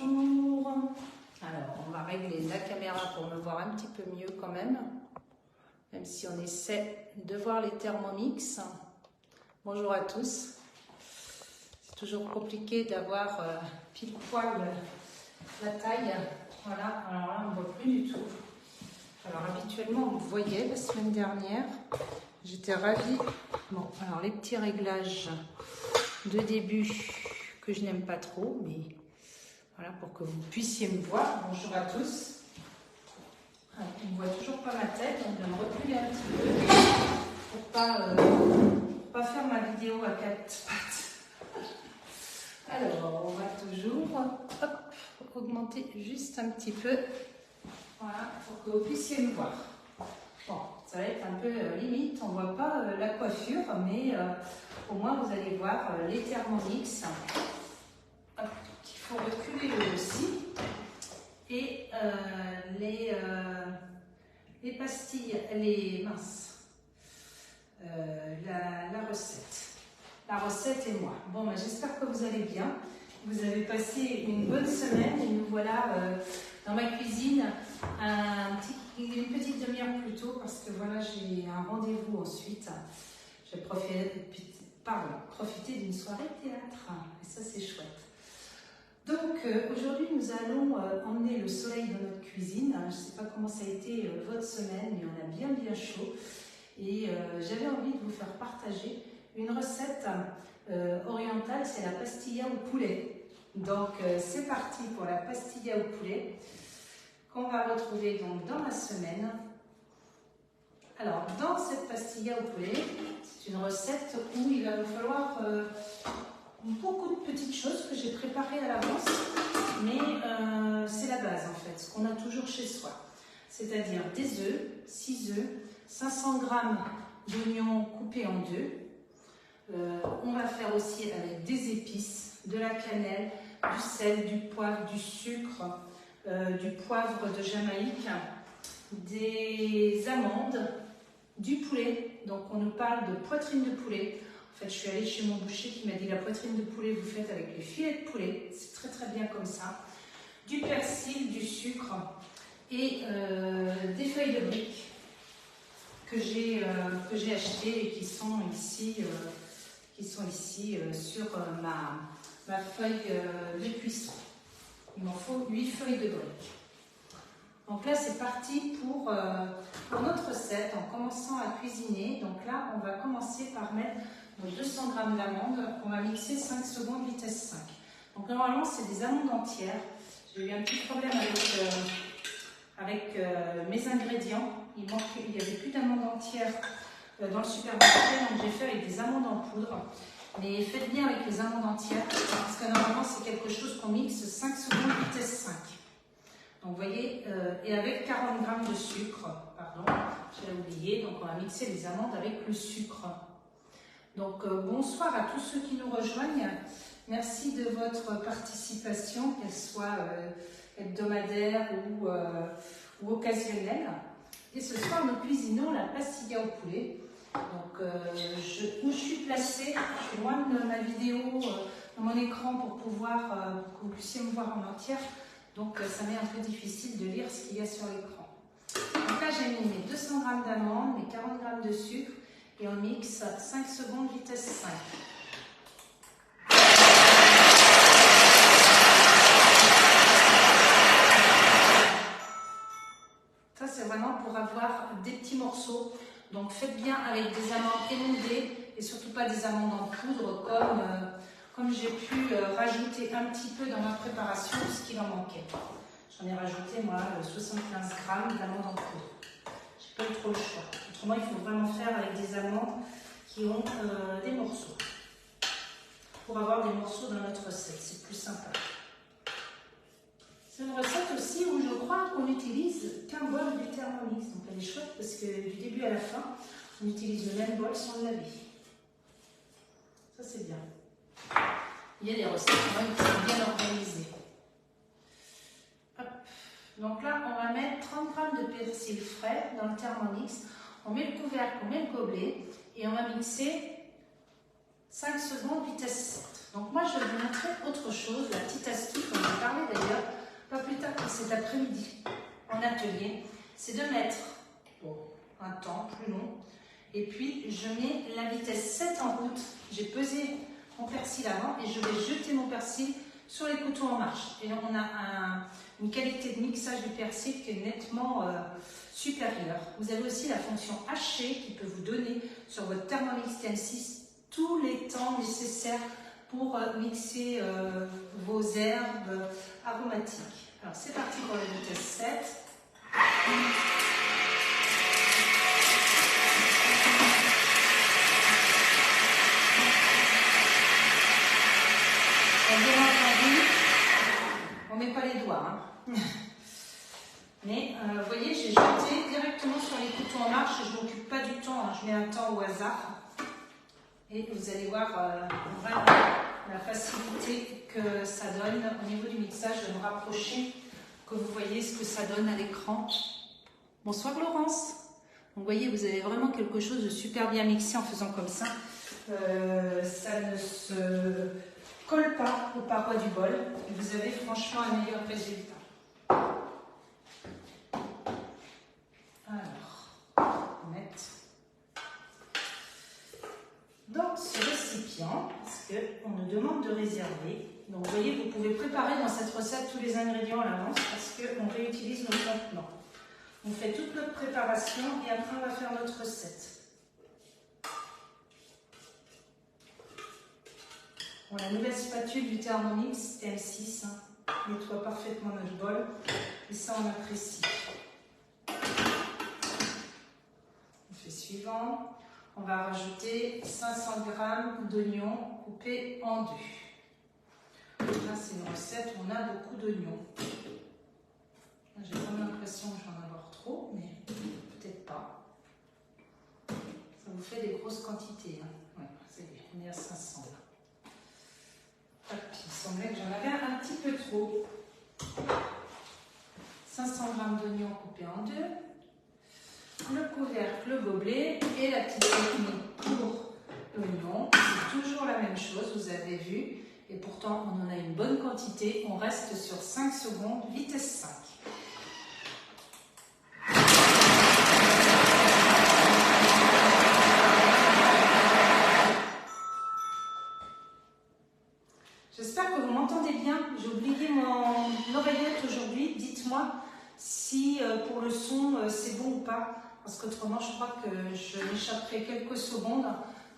bonjour. Alors, on va régler la caméra pour me voir un petit peu mieux quand même si on essaie de voir les Thermomix. Bonjour à tous. C'est toujours compliqué d'avoir pile poil la taille. Voilà, alors là, on ne voit plus du tout. Alors, habituellement, on me voyait la semaine dernière. J'étais ravie. Bon, alors les petits réglages de début que je n'aime pas trop, mais voilà, pour que vous puissiez me voir. Bonjour à tous. Alors, on ne voit toujours pas ma tête, donc je vais me reculer un petit peu pour pas faire ma vidéo à quatre pattes. Alors, on va toujours augmenter juste un petit peu, voilà, pour que vous puissiez me voir. Bon, ça va être un peu limite, on ne voit pas la coiffure, mais au moins vous allez voir les Thermomix. Il faut reculer eux aussi. Et les pastilles, la recette. La recette et moi. Bon, ben, j'espère que vous allez bien. Vous avez passé une bonne semaine et nous voilà dans ma cuisine une petite demi-heure plus tôt parce que voilà, j'ai un rendez-vous ensuite. Je vais profiter d'une soirée théâtre et ça c'est chouette. Donc aujourd'hui nous allons emmener le soleil dans notre cuisine. Je ne sais pas comment ça a été votre semaine, mais on a bien chaud et j'avais envie de vous faire partager une recette orientale, c'est la pastilla au poulet. Donc c'est parti pour la pastilla au poulet qu'on va retrouver donc dans la semaine. Alors dans cette pastilla au poulet, c'est une recette où il va nous falloir beaucoup de petites choses que j'ai préparées à l'avance, mais c'est la base en fait, ce qu'on a toujours chez soi. C'est-à-dire des œufs, 6 œufs, 500 g d'oignons coupés en deux. On va faire aussi avec des épices, de la cannelle, du sel, du poivre, du sucre, du poivre de Jamaïque, des amandes, du poulet. Donc on nous parle de poitrine de poulet. En fait, je suis allée chez mon boucher qui m'a dit la poitrine de poulet, vous faites avec les filets de poulet. C'est très bien comme ça. Du persil, du sucre et des feuilles de briques que j'ai achetées et qui sont ici, sur ma feuille de cuisson. Il m'en faut 8 feuilles de briques. Donc là, c'est parti pour notre recette en commençant à cuisiner. Donc là, on va commencer par mettre 200 g d'amandes. On va mixer 5 secondes vitesse 5. Donc normalement, c'est des amandes entières. J'ai eu un petit problème avec mes ingrédients. Il n'y avait plus d'amandes entières dans le supermarché, donc j'ai fait avec des amandes en poudre. Mais faites bien avec les amandes entières, parce que normalement, c'est quelque chose qu'on mixe 5 secondes vitesse 5. Donc vous voyez, et avec 40 g de sucre, pardon, j'ai oublié, donc on va mixer les amandes avec le sucre. Donc bonsoir à tous ceux qui nous rejoignent, merci de votre participation, qu'elle soit hebdomadaire ou occasionnelle. Et ce soir nous cuisinons la pastilla au poulet. Donc où je suis placée, je suis loin de ma vidéo, dans mon écran pour que vous puissiez me voir en entière. Donc ça m'est un peu difficile de lire ce qu'il y a sur l'écran. Donc là j'ai mis mes 200 g d'amandes, mes 40 g de sucre et on mixe 5 secondes vitesse 5. Ça c'est vraiment pour avoir des petits morceaux. Donc faites bien avec des amandes émondées et surtout pas des amandes en poudre comme j'ai pu rajouter un petit peu dans ma préparation ce qu'il en manquait. J'en ai rajouté moi 75 g d'amandes en poudre. J'ai pas eu trop le choix. Autrement il faut vraiment faire avec des amandes qui ont des morceaux. Pour avoir des morceaux dans notre recette, c'est plus sympa. C'est une recette aussi où je crois qu'on n'utilise qu'un bol du Thermomix. Donc elle est chouette parce que du début à la fin, on utilise le même bol sans le laver. Ça c'est bien. Il y a des recettes quand même qui sont bien organisées. Hop. Donc là, on va mettre 30 g de persil frais dans le Thermomix. On met le couvercle, on met le gobelet et on va mixer 5 secondes, vitesse 7. Donc moi, je vais vous montrer autre chose, la petite astuce dont j'ai parlé d'ailleurs, pas plus tard que cet après-midi, en atelier, c'est de mettre un temps plus long, et puis je mets la vitesse 7 en route. J'ai pesé mon persil avant et je vais jeter mon persil sur les couteaux en marche. Et on a une qualité de mixage du persil qui est nettement supérieure. Vous avez aussi la fonction hacher qui peut vous donner sur votre Thermomix TM6 tous les temps nécessaires pour mixer vos herbes aromatiques. Alors c'est parti pour la vitesse 7. On ne met pas les doigts. Hein. Mais vous voyez, j'ai jeté directement sur les couteaux en marche. Je ne m'occupe pas du temps. Hein. Je mets un temps au hasard. Et vous allez voir vraiment la facilité que ça donne au niveau du mixage. Je vais me rapprocher, que vous voyez ce que ça donne à l'écran. Bonsoir Laurence. Donc, vous voyez, vous avez vraiment quelque chose de super bien mixé en faisant comme ça. Ça ne se colle pas aux parois du bol. Et vous avez franchement un meilleur résultat. Alors, on va mettre dans ce récipient, parce qu'on nous demande de réserver. Donc vous voyez, vous pouvez préparer dans cette recette tous les ingrédients à l'avance parce qu'on réutilise nos contenants. On fait toute notre préparation et après on va faire notre recette. Bon, la nouvelle spatule du Thermomix TM6 nettoie parfaitement notre bol et ça on apprécie. On fait suivant. On va rajouter 500 g d'oignons coupés en deux. Là, c'est une recette où on a beaucoup d'oignons. J'ai vraiment l'impression que je vais en avoir trop, mais peut-être pas. Ça vous fait des grosses quantités. Hein. Ouais, c'est bien, on est à 500 là. Hop, il semblait que j'en avais un petit peu trop. 500 g d'oignons coupés en deux. Le couvercle, le gobelet et la petite technique pour l'oignon. C'est toujours la même chose, vous avez vu. Et pourtant, on en a une bonne quantité. On reste sur 5 secondes, vitesse 5. J'espère que vous m'entendez bien. J'ai oublié mon oreillette aujourd'hui. Dites-moi si pour le son, c'est bon ou pas. Parce qu'autrement, je crois que je m'échapperai quelques secondes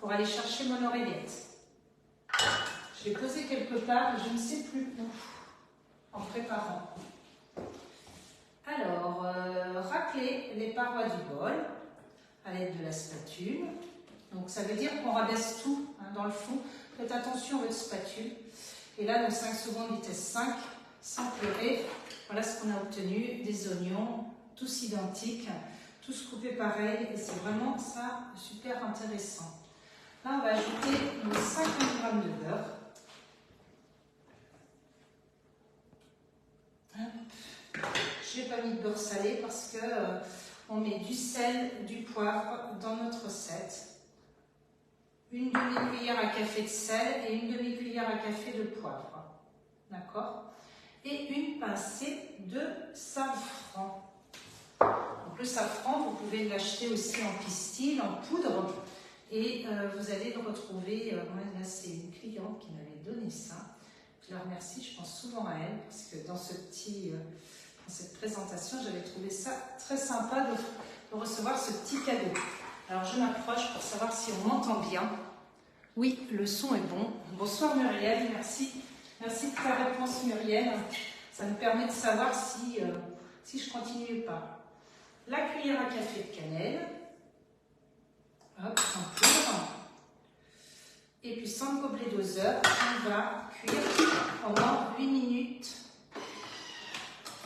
pour aller chercher mon oreillette. Je l'ai posée quelque part, je ne sais plus où, en préparant. Alors, racler les parois du bol à l'aide de la spatule. Donc, ça veut dire qu'on rabaisse tout dans le fond. Faites attention à votre spatule. Et là, dans 5 secondes, vitesse 5, sans pleurer, voilà ce qu'on a obtenu. Des oignons, tous identiques. Tous coupés pareil et c'est vraiment ça super intéressant. Là, on va ajouter nos 50 g de beurre. Je n'ai pas mis de beurre salé parce que on met du sel, du poivre dans notre recette. Une demi-cuillère à café de sel et une demi-cuillère à café de poivre. D'accord? Et une pincée de safran. Donc le safran, vous pouvez l'acheter aussi en pistil, en poudre, et vous allez le retrouver. Là, c'est une cliente qui m'avait donné ça. Je la remercie, je pense souvent à elle, parce que dans cette présentation, j'avais trouvé ça très sympa de recevoir ce petit cadeau. Alors je m'approche pour savoir si on m'entend bien. Oui, le son est bon. Bonsoir Muriel, merci. Merci de ta réponse Muriel. Ça me permet de savoir si je continue ou pas. La cuillère à café de cannelle, hop, en poudre, et puis sans gobelet doseur, on va cuire pendant 8 minutes,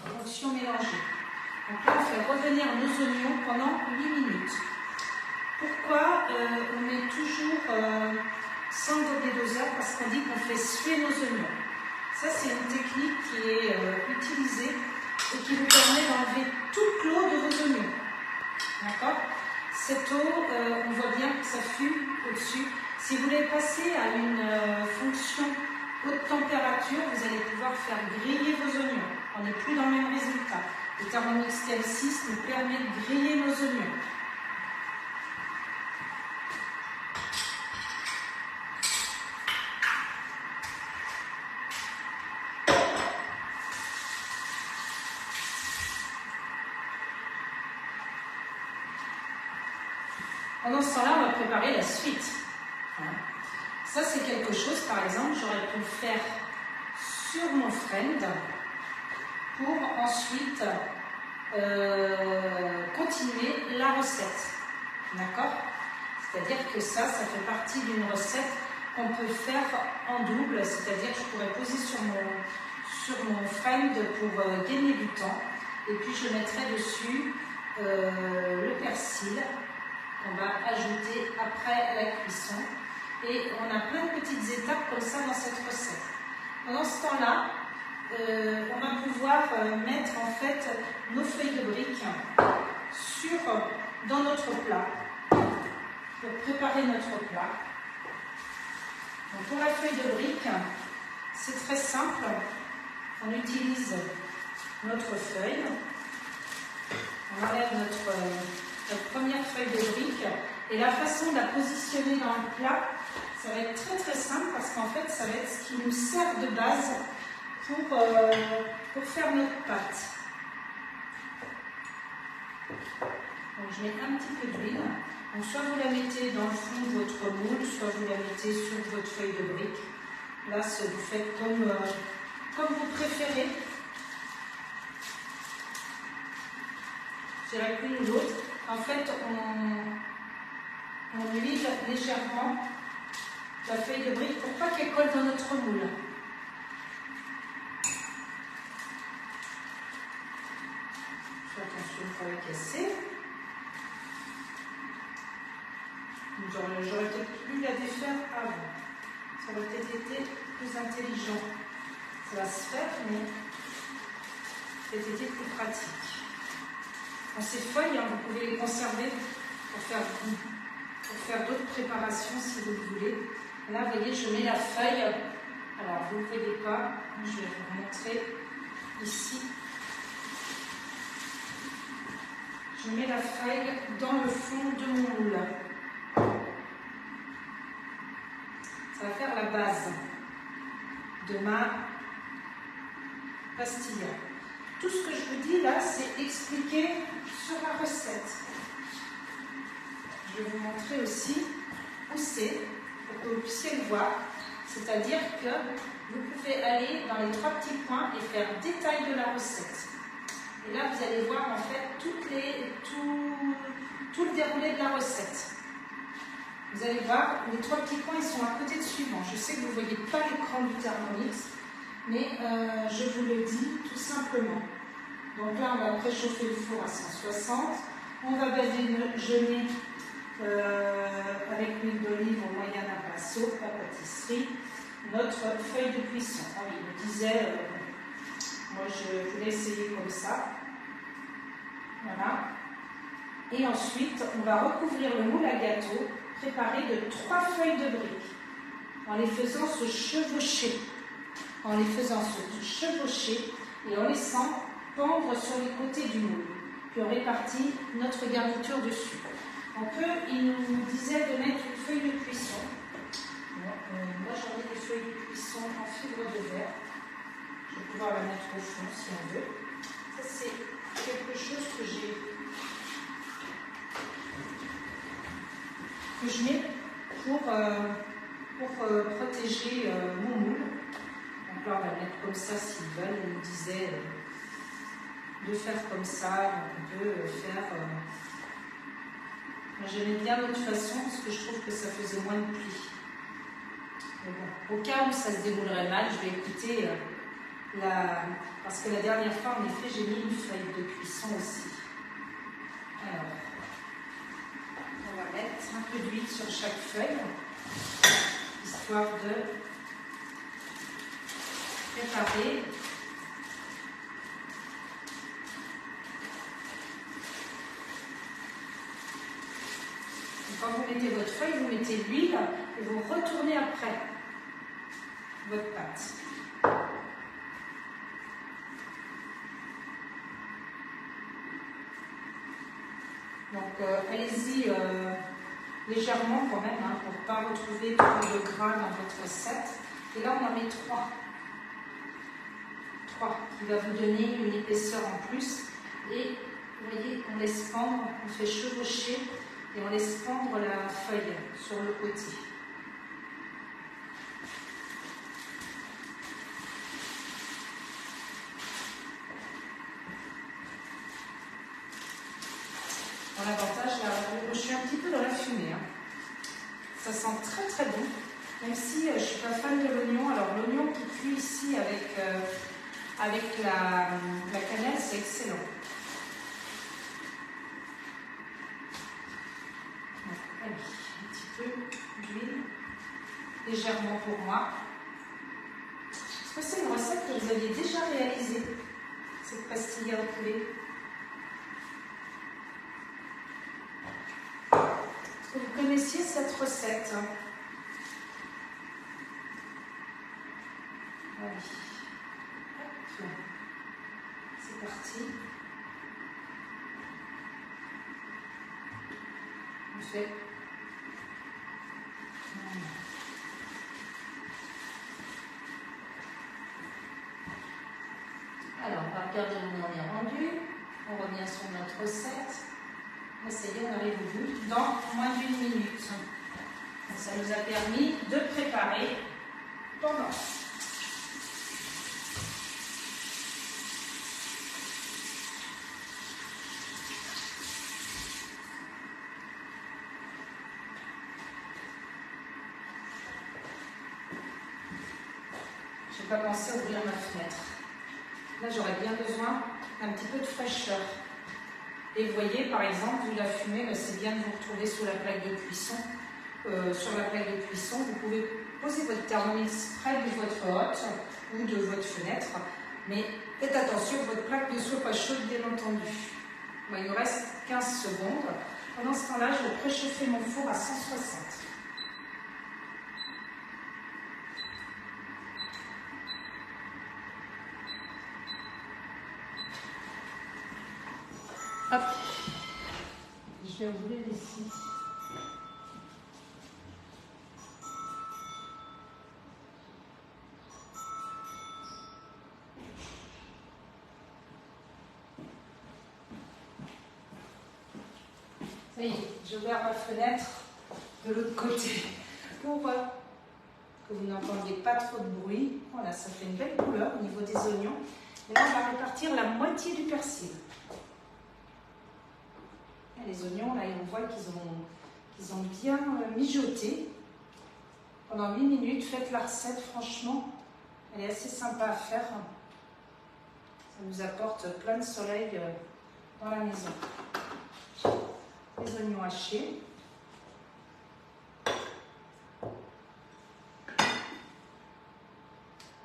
fonction mélangée. Donc là, on fait revenir nos oignons pendant 8 minutes. Pourquoi on met toujours sans gobelet doseur? Parce qu'on dit qu'on fait suer nos oignons. Ça, c'est une technique qui est utilisée et qui vous permet d'enlever toute l'eau de vos oignons. D'accord? Cette eau, on voit bien que ça fume au-dessus. Si vous voulez passer à une fonction haute température, vous allez pouvoir faire griller vos oignons. On n'est plus dans le même résultat. Le Thermomix TL6 nous permet de griller nos oignons. Pendant ce temps-là, on va préparer la suite. Ça, c'est quelque chose, par exemple, j'aurais pu le faire sur mon friend pour ensuite continuer la recette. D'accord? C'est-à-dire que ça fait partie d'une recette qu'on peut faire en double, c'est-à-dire que je pourrais poser sur mon friend pour gagner du temps. Et puis, je mettrai dessus le persil qu'on va ajouter après la cuisson. Et on a plein de petites étapes comme ça dans cette recette. Pendant ce temps-là, on va pouvoir mettre en fait nos feuilles de briques dans notre plat pour préparer notre plat. Donc pour la feuille de brique, c'est très simple. On utilise notre feuille. On enlève notre première feuille de brique et la façon de la positionner dans le plat, ça va être très très simple parce qu'en fait ça va être ce qui nous sert de base pour faire notre pâte. Donc je mets un petit peu d'huile. Donc soit vous la mettez dans le fond de votre moule, soit vous la mettez sur votre feuille de brique. Là vous faites comme vous préférez. Je dirais l'une ou l'autre. En fait, on huile légèrement la feuille de brique pour pas qu'elle colle dans notre moule. Fais attention pour la casser. J'aurais peut-être pu la défaire avant. Ça aurait peut-être été plus intelligent. Ça va se faire, mais ça aurait été plus pratique. Dans ces feuilles, vous pouvez les conserver pour faire d'autres préparations si vous le voulez. Là, vous voyez, je mets la feuille. Alors, vous ne le voyez pas. Je vais vous montrer ici. Je mets la feuille dans le fond de mon moule. Ça va faire la base de ma pastilla. Tout ce que je vous dis là, c'est expliqué sur la recette. Je vais vous montrer aussi où c'est, pour que vous puissiez le voir. C'est-à-dire que vous pouvez aller dans les 3 petits points et faire détail de la recette. Et là, vous allez voir en fait tout le déroulé de la recette. Vous allez voir, les 3 petits points, ils sont à côté de suivant. Je sais que vous ne voyez pas l'écran du Thermomix, mais je vous le dis tout simplement. Donc là, on va préchauffer le four à 160. On va badigeonner avec l'huile d'olive au moyen d'un pinceau, la pâtisserie, notre feuille de cuisson. Ah oui, il me disait, moi je voulais essayer comme ça. Voilà. Et ensuite, on va recouvrir le moule à gâteau préparé de 3 feuilles de briques en les faisant se chevaucher. Et en laissant pendre sur les côtés du moule. Puis on répartit notre garniture dessus. Il nous disait de mettre une feuille de cuisson. Moi j'en ai des feuilles de cuisson en fibre de verre. Je vais pouvoir la mettre au fond si on veut. Ça c'est quelque chose que je mets pour protéger mon moule. Donc là on va le mettre comme ça s'ils veulent. Il nous disait de faire comme ça, on peut faire... Moi j'aimais bien l'autre façon parce que je trouve que ça faisait moins de plis. Mais bon, au cas où ça se déroulerait mal, je vais écouter parce que la dernière fois, en effet, j'ai mis une feuille de cuisson aussi. Alors, on va mettre un peu d'huile sur chaque feuille, histoire de préparer Quand vous mettez votre feuille, vous mettez l'huile et vous retournez après votre pâte. Donc allez-y légèrement quand même, hein, pour ne pas retrouver trop de gras dans votre recette. Et là, on en met 3. 3 qui va vous donner une épaisseur en plus. Et vous voyez, on laisse pendre, on fait chevaucher et on laisse pendre la feuille sur le côté. Bon, l'avantage, là, je suis un petit peu dans la fumée. Hein. Ça sent très très bon, même si je ne suis pas fan de l'oignon. Alors l'oignon qui cuit ici avec la cannelle, c'est excellent. Donc, allez, un petit peu d'huile, légèrement pour moi. Est-ce que c'est une recette que vous aviez déjà réalisée, cette pastilla au poulet? Est-ce que vous connaissiez cette recette? Allez, hop, c'est parti. On fait. Alors, on va regarder où on en est rendu. On revient sur notre recette. Là, ça y est, on arrive au bout dans moins d'1 minute. Donc, ça nous a permis de préparer pendant. Je n'ai pas pensé à ouvrir ma fenêtre. Là, j'aurais bien besoin d'un petit peu de fraîcheur. Et vous voyez, par exemple, vu la fumée, c'est bien de vous retrouver sous la plaque de cuisson. Sur la plaque de cuisson, vous pouvez poser votre thermomix près de votre hotte ou de votre fenêtre. Mais faites attention que votre plaque ne soit pas chaude, bien entendu. Bon, il nous reste 15 secondes. Pendant ce temps-là, je vais préchauffer mon four à 160. Hop. Je vais ouvrir ici. Ça y est, j'ai ouvert ma fenêtre de l'autre côté pour que vous n'entendiez pas trop de bruit. Voilà, ça fait une belle couleur au niveau des oignons. Et là, on va répartir la moitié du persil. Et les oignons, là, on voit qu'ils ont bien mijoté. Pendant 8 minutes, faites la recette, franchement, elle est assez sympa à faire. Ça nous apporte plein de soleil dans la maison. Les oignons hachés.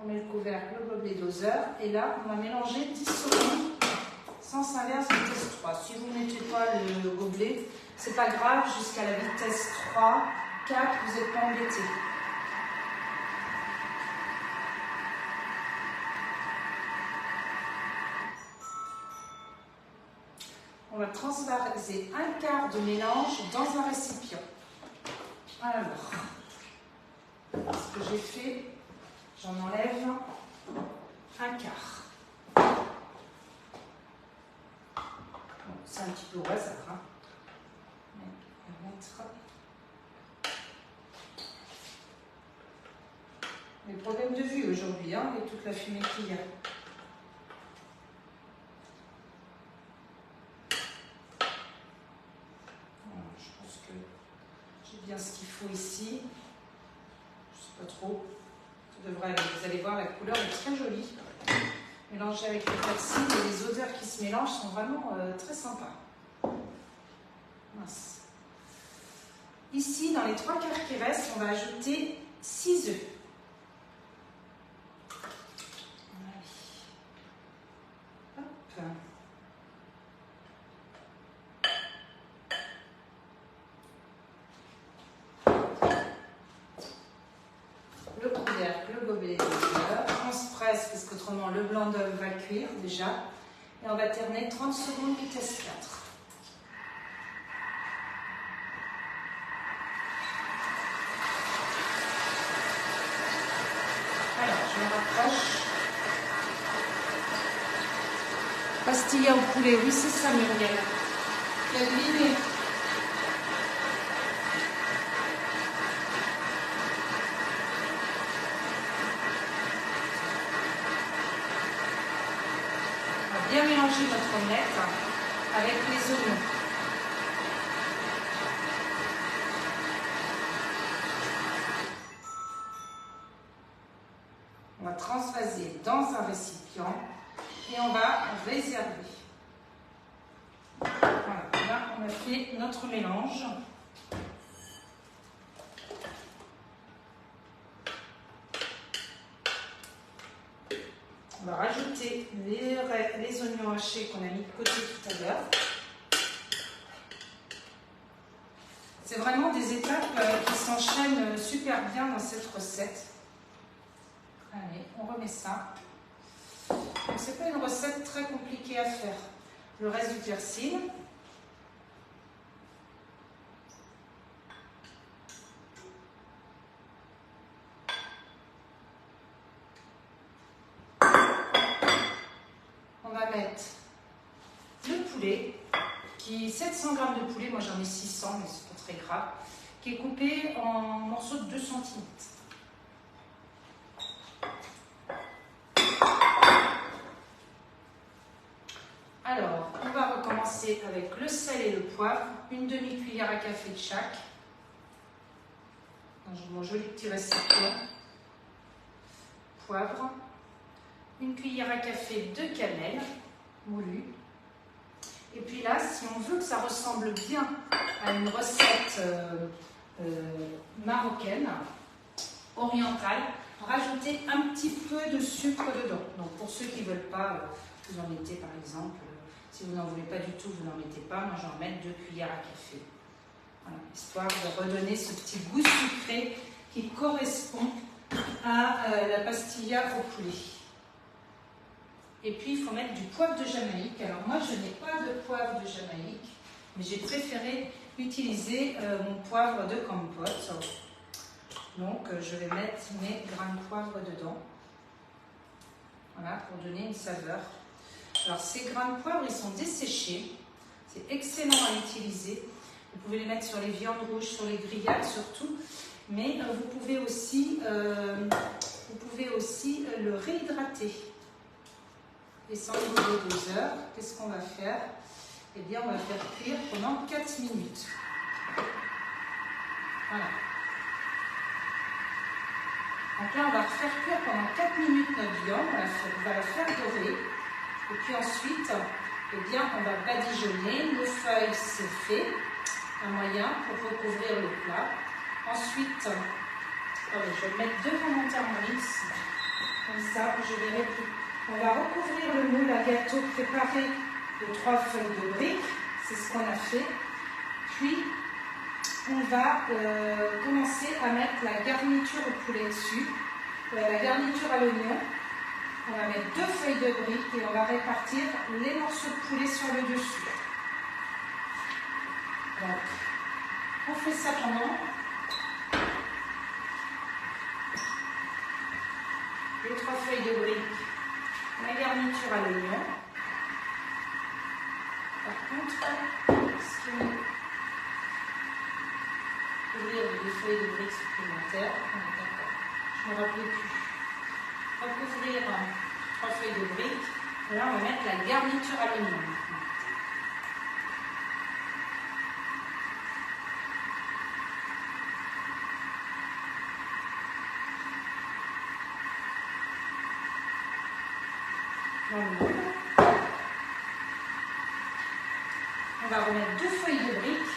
On met le couvercle, le gobelet doseur. Et là, on va mélanger 10 secondes. Sens inverse, vitesse 3. Si vous ne mettez pas le gobelet, c'est pas grave, jusqu'à la vitesse 3, 4, vous n'êtes pas embêté. On va transvaser un quart de mélange dans un récipient. Alors, ce que j'ai fait, j'en enlève un quart. Bon, c'est un petit peu au hasard. Hein. On va mettre les problèmes de vue aujourd'hui, hein, et toute la fumée qu'il y a. Bien ce qu'il faut ici, je ne sais pas trop, ça devrait aller. Vous allez voir, la couleur est très jolie, mélangée avec le persil, et les odeurs qui se mélangent sont vraiment très sympas. Mince. Ici, dans les 3 quarts qui restent, on va ajouter 6 œufs. Hop. les 2 heures. On se presse parce qu'autrement le blanc d'œuf va cuire déjà. Et on va terminer 30 secondes vitesse 4. Alors, je me rapproche. Pastilla au poulet, oui c'est ça Muriel. Il y a de l'idée. Bien mélanger notre omelette avec les oignons. On va transvaser dans un récipient et on va réserver. Voilà, là on a fait notre mélange. On va rajouter les oignons hachés qu'on a mis de côté tout à l'heure. C'est vraiment des étapes qui s'enchaînent super bien dans cette recette. Allez, on remet ça. Ce n'est pas une recette très compliquée à faire. Le reste du persil. On va mettre le poulet, 700 g de poulet, moi j'en ai 600, mais c'est pas très grave, qui est coupé en morceaux de 2 cm. Alors, on va recommencer avec le sel et le poivre, une demi-cuillère à café de chaque. Dans mon joli petit récipient. Poivre. Une cuillère à café de cannelle moulue. Et puis là, si on veut que ça ressemble bien à une recette marocaine, orientale, rajoutez un petit peu de sucre dedans. Donc pour ceux qui ne veulent pas, vous en mettez par exemple. Si vous n'en voulez pas du tout, vous n'en mettez pas. Moi, j'en mets 2 cuillères à café. Voilà, histoire de redonner ce petit goût sucré qui correspond à la pastilla au poulet. Et puis, il faut mettre du poivre de Jamaïque. Alors, moi, je n'ai pas de poivre de Jamaïque, mais j'ai préféré utiliser mon poivre de compote. Donc, je vais mettre mes grains de poivre dedans. Voilà, pour donner une saveur. Alors, ces grains de poivre, ils sont desséchés. C'est excellent à utiliser. Vous pouvez les mettre sur les viandes rouges, sur les grillades surtout. Mais vous pouvez aussi le réhydrater. Et sans les 2 heures, qu'est-ce qu'on va faire? Eh bien, on va faire cuire pendant 4 minutes. Voilà. Donc là, on va refaire cuire pendant 4 minutes notre viande. On va la faire dorer. Et puis ensuite, eh bien, on va badigeonner. Nos feuilles, c'est fait. Un moyen pour recouvrir le plat. Ensuite, je vais mettre devant mon thermomix. Comme ça, je verrai plus. On va recouvrir le moule à gâteau préparé de 3 feuilles de briques. C'est ce qu'on a fait. Puis, on va commencer à mettre la garniture au poulet dessus. La garniture à l'oignon. On va mettre 2 feuilles de briques et on va répartir les morceaux de poulet sur le dessus. Donc, on fait ça pendant les 3 feuilles de briques, la garniture à l'oignon. Par contre, ce qui est ouvrir des feuilles de briques supplémentaires, je ne me rappelais plus. Recouvrir 3 feuilles de briques. Et là, on va mettre la garniture à l'oignon. On va remettre 2 feuilles de briques.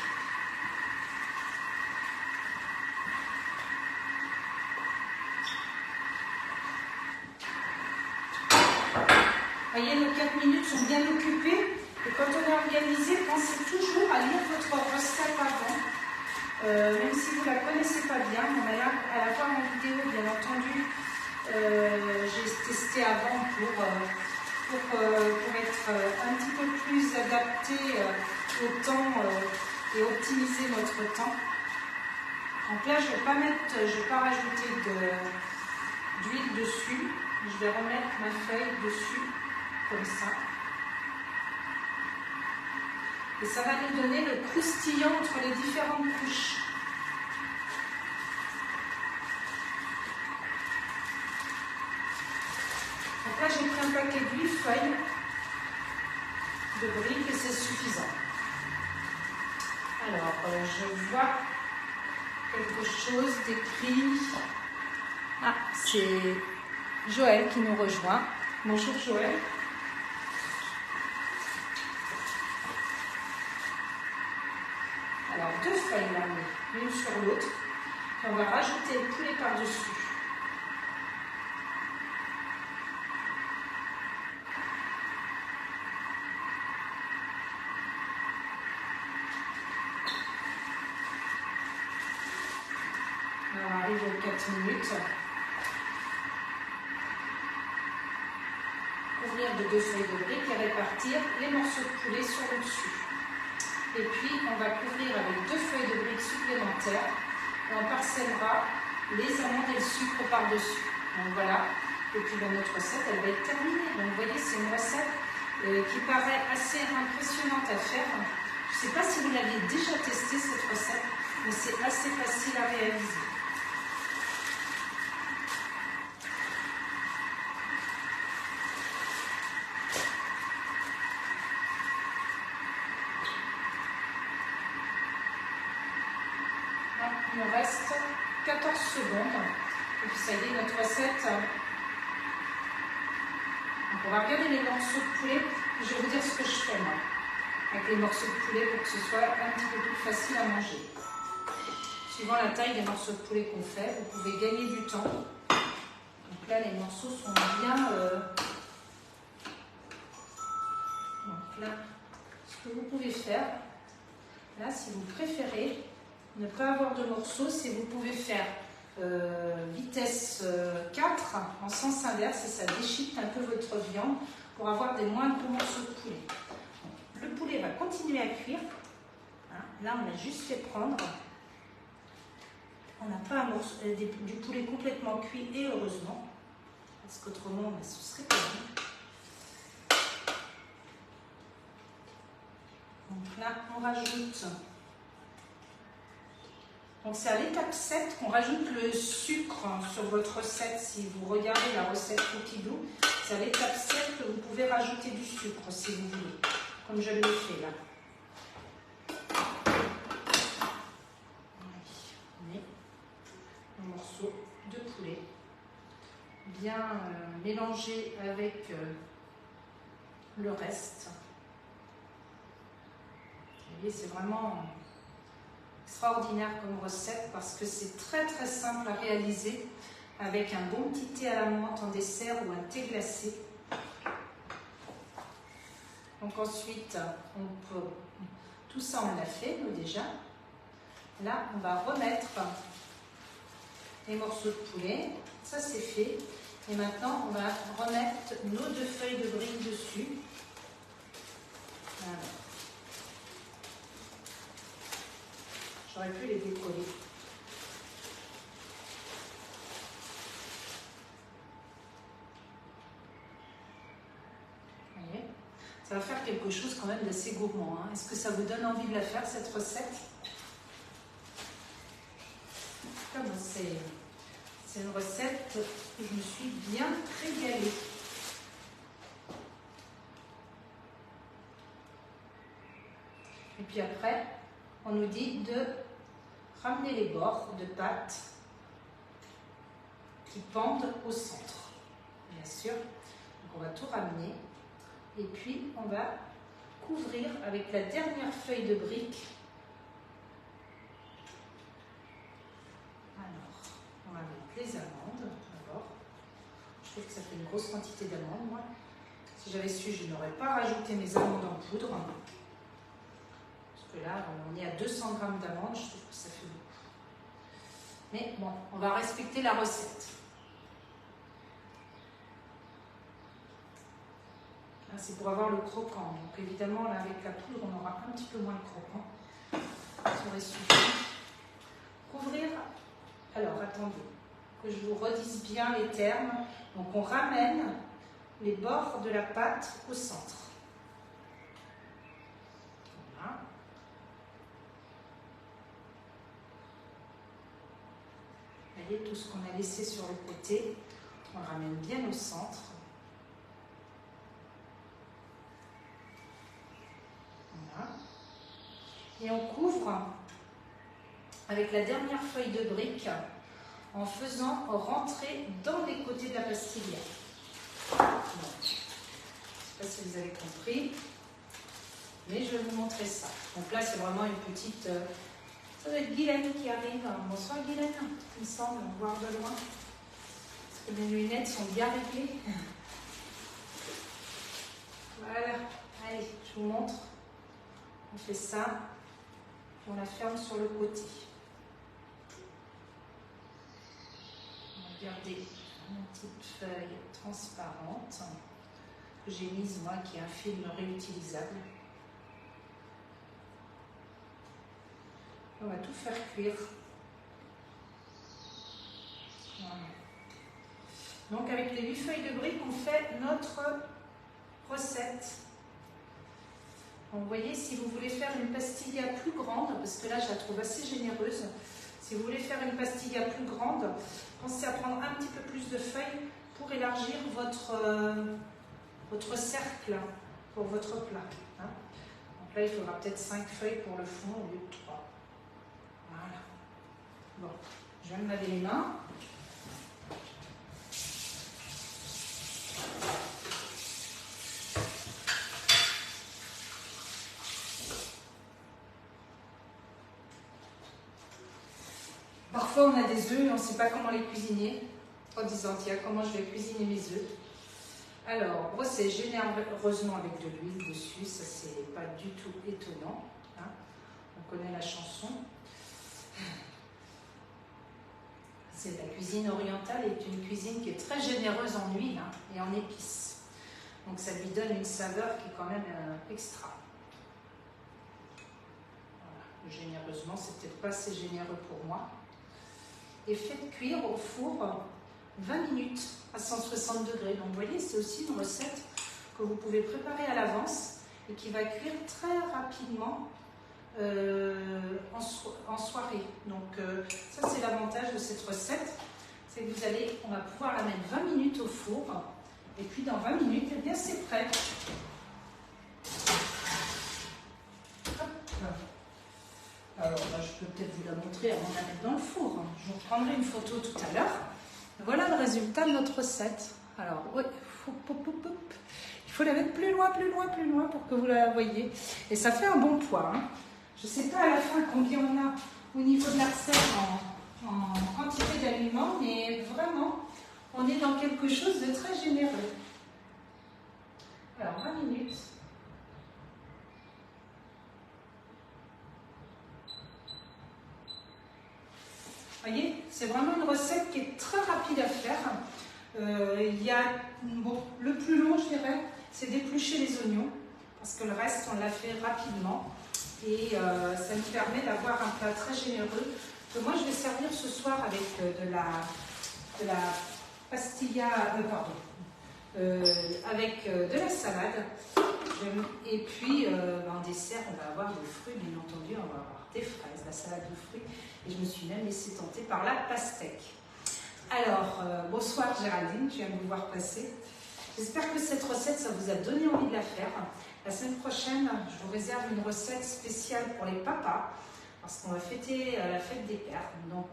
Voyez, nos 4 minutes sont bien occupées. Et quand on est organisé, pensez toujours à lire votre recette avant. Même si vous ne la connaissez pas bien, on a à la voir en vidéo, bien entendu. J'ai testé avant pour être un petit peu plus adapté au temps et optimiser notre temps. Donc là, je ne vais pas rajouter d'huile dessus. Je vais remettre ma feuille dessus, comme ça. Et ça va nous donner le croustillant entre les différentes couches. Donc là, j'ai pris un paquet de 8 feuilles de briques et c'est suffisant. Alors, je vois quelque chose d'écrit. Ah, c'est Joël qui nous rejoint. Bonjour Joël. Alors, 2 feuilles là, l'une sur l'autre. On va rajouter le poulet par-dessus. On arrive aux 4 minutes. Couvrir de 2 feuilles de briques et répartir les morceaux de poulet sur le dessus. Et puis, on va couvrir avec 2 feuilles de briques supplémentaires et on parsèmera les amandes et le sucre par-dessus. Donc voilà. Et puis notre recette, elle va être terminée. Donc vous voyez, c'est une recette qui paraît assez impressionnante à faire. Je ne sais pas si vous l'aviez déjà testé cette recette, mais c'est assez facile à réaliser. Il nous reste 14 secondes. Et puis ça y est, notre recette. Donc on va regarder les morceaux de poulet. Je vais vous dire ce que je fais moi, avec les morceaux de poulet pour que ce soit un petit peu plus facile à manger. Suivant la taille des morceaux de poulet qu'on fait, vous pouvez gagner du temps. Donc là, les morceaux sont bien... Donc là, ce que vous pouvez faire, là, si vous préférez ne pas avoir de morceaux, c'est vous pouvez faire vitesse 4 en sens inverse et ça déchiquette un peu votre viande pour avoir des moins gros morceaux de poulet. Donc, le poulet va continuer à cuire. Hein, là, on a juste fait prendre. On n'a pas du poulet complètement cuit et heureusement, parce qu'autrement, ce serait pas bon. Donc là, on rajoute. Donc c'est à l'étape 7 qu'on rajoute le sucre sur votre recette. Si vous regardez la recette Cookie Dough, c'est à l'étape 7 que vous pouvez rajouter du sucre si vous voulez, comme je l'ai fait là. On met un morceau de poulet bien mélangé avec le reste. Vous voyez, c'est vraiment extraordinaire comme recette parce que c'est très très simple à réaliser avec un bon petit thé à la menthe en dessert ou un thé glacé. Donc ensuite, on peut... tout ça on l'a fait nous déjà. Là, on va remettre les morceaux de poulet. Ça c'est fait. Et maintenant, on va remettre nos 2 feuilles de briques dessus. Voilà. J'aurais pu les décoller. Vous voyez, ça va faire quelque chose quand même d'assez gourmand. Hein. Est-ce que ça vous donne envie de la faire, cette recette? Comme c'est une recette que je me suis bien régalée. Et puis après, on nous dit de ramener les bords de pâte qui pendent au centre, bien sûr. Donc on va tout ramener et puis on va couvrir avec la dernière feuille de brique. Alors, on va mettre les amandes d'abord. Je trouve que ça fait une grosse quantité d'amandes, moi. Si j'avais su, je n'aurais pas rajouté mes amandes en poudre. Là, on est à 200 g d'amandes, je trouve que ça fait beaucoup. Mais bon, on va respecter la recette. C'est pour avoir le croquant. Donc évidemment, là, avec la poudre, on aura un petit peu moins de croquant. Ça aurait suffi. Couvrir. Alors, attendez, que je vous redise bien les termes. Donc, on ramène les bords de la pâte au centre. Voilà. Vous voyez, tout ce qu'on a laissé sur le côté, on le ramène bien au centre. Voilà. Et on couvre avec la dernière feuille de brique en faisant rentrer dans les côtés de la pastilla. Donc, je ne sais pas si vous avez compris, mais je vais vous montrer ça. Donc là, c'est vraiment une petite... ça doit être Guylaine qui arrive. Bonsoir Guylaine, il me semble, voir de loin. Parce que mes lunettes sont bien réglées. Voilà, allez, je vous montre. On fait ça, on la ferme sur le côté. Regardez, une petite feuille transparente que j'ai mise moi, qui est un film réutilisable. On va tout faire cuire. Voilà. Donc avec les 8 feuilles de briques, on fait notre recette. Donc, vous voyez, si vous voulez faire une pastilla plus grande, parce que là je la trouve assez généreuse, si vous voulez faire une pastilla plus grande, pensez à prendre un petit peu plus de feuilles pour élargir votre cercle pour votre plat. Hein. Donc là, il faudra peut-être 5 feuilles pour le fond au lieu de 3. Voilà. Bon, je vais me laver les mains. Parfois, on a des œufs et on ne sait pas comment les cuisiner. En disant, tiens, comment je vais cuisiner mes œufs. Alors, c'est généreusement avec de l'huile dessus, ça c'est pas du tout étonnant. Hein. On connaît la chanson. C'est la cuisine orientale est une cuisine qui est très généreuse en huile hein, et en épices. Donc ça lui donne une saveur qui est quand même extra. Voilà. Généreusement, c'est peut-être pas assez généreux pour moi. Et faites cuire au four 20 minutes à 160 degrés. Donc vous voyez, c'est aussi une recette que vous pouvez préparer à l'avance et qui va cuire très rapidement en soirée. Donc ça c'est l'avantage de cette recette, c'est que on va pouvoir la mettre 20 minutes au four et puis dans 20 minutes, eh bien c'est prêt. Hop. Alors là, je peux peut-être vous la montrer avant de la mettre dans le four. Je vous prendrai une photo tout à l'heure. Voilà le résultat de notre recette. Alors, oui, il faut la mettre plus loin pour que vous la voyez. Et ça fait un bon poids. Hein. Je ne sais pas à la fin combien on a au niveau de la recette en quantité d'aliments, mais vraiment, on est dans quelque chose de très généreux. Alors, 20 minutes. Vous voyez, c'est vraiment une recette qui est très rapide à faire. Il y a, bon, le plus long, je dirais, c'est d'éplucher les oignons, parce que le reste, on l'a fait rapidement. Et ça nous permet d'avoir un plat très généreux, que moi, je vais servir ce soir avec de la pastilla, avec de la salade. Et puis, en dessert, on va avoir des fruits, bien entendu, on va avoir des fraises, la salade de fruits. Et je me suis même laissée tenter par la pastèque. Alors, bonsoir Géraldine, je viens de vous voir passer. J'espère que cette recette, ça vous a donné envie de la faire. La semaine prochaine, je vous réserve une recette spéciale pour les papas, parce qu'on va fêter la fête des pères. Donc,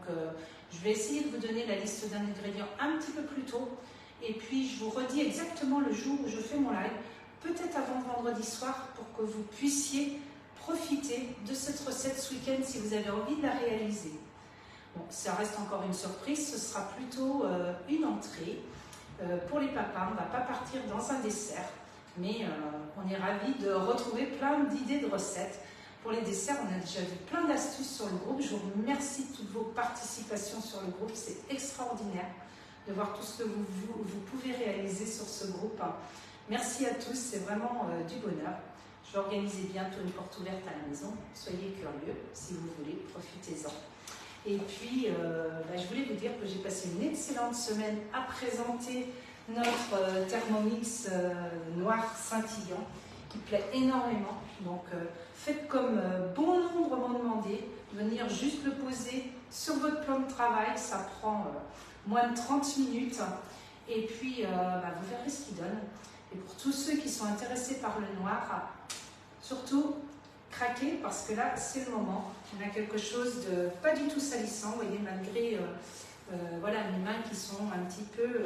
je vais essayer de vous donner la liste d'ingrédients un petit peu plus tôt. Et puis, je vous redis exactement le jour où je fais mon live, peut-être avant vendredi soir, pour que vous puissiez profiter de cette recette ce week-end si vous avez envie de la réaliser. Bon, ça reste encore une surprise, ce sera plutôt une entrée. Pour les papas, on ne va pas partir dans un dessert, mais on est ravis de retrouver plein d'idées de recettes. Pour les desserts, on a déjà vu plein d'astuces sur le groupe. Je vous remercie de toutes vos participations sur le groupe, c'est extraordinaire de voir tout ce que vous pouvez réaliser sur ce groupe. Merci à tous, c'est vraiment du bonheur. Je vais organiser bientôt une porte ouverte à la maison. Soyez curieux, si vous voulez, profitez-en. Et puis, je voulais vous dire que j'ai passé une excellente semaine à présenter notre Thermomix noir scintillant qui plaît énormément. Donc, faites comme bon nombre m'ont demandé, venir juste le poser sur votre plan de travail. Ça prend moins de 30 minutes. Et puis, vous verrez ce qu'il donne. Et pour tous ceux qui sont intéressés par le noir, surtout, craquez parce que là, c'est le moment. On a quelque chose de pas du tout salissant. Vous voyez, malgré mes mains qui sont un petit peu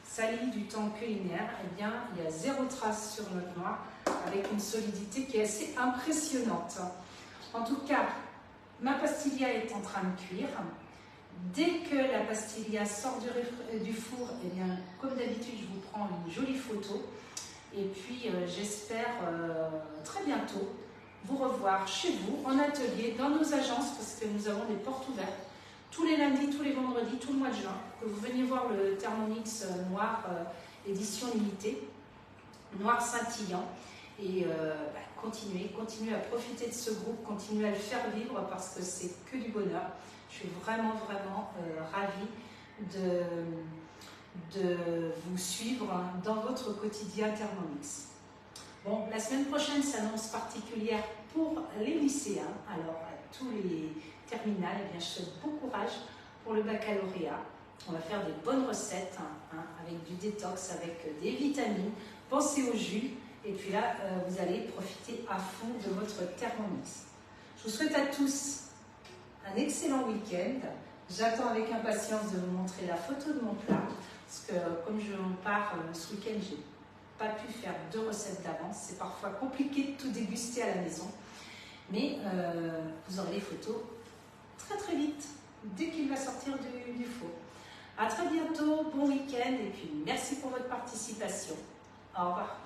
salies du temps culinaire, eh bien, il y a zéro trace sur notre noir avec une solidité qui est assez impressionnante. En tout cas, ma pastilla est en train de cuire. Dès que la pastilla sort du four, eh bien, comme d'habitude, je vous prends une jolie photo. Et puis, j'espère très bientôt vous revoir chez vous, en atelier, dans nos agences, parce que nous avons des portes ouvertes tous les lundis, tous les vendredis, tout le mois de juin. Que vous veniez voir le Thermomix noir édition limitée, noir scintillant. Et continuez à profiter de ce groupe, continuez à le faire vivre parce que c'est que du bonheur. Je suis vraiment ravie de vous suivre dans votre quotidien Thermomix. Bon, la semaine prochaine s'annonce particulière pour les lycéens. Alors, à tous les terminales, eh bien, je souhaite bon courage pour le baccalauréat. On va faire des bonnes recettes avec du détox, avec des vitamines. Pensez au jus. Et puis là, vous allez profiter à fond de votre Thermomix. Je vous souhaite à tous un excellent week-end. J'attends avec impatience de vous montrer la photo de mon plat. Parce que comme je en pars ce week-end, j'ai pas pu faire 2 recettes d'avance. C'est parfois compliqué de tout déguster à la maison. Mais vous aurez les photos très vite, dès qu'il va sortir du four. À très bientôt, bon week-end et puis merci pour votre participation. Au revoir.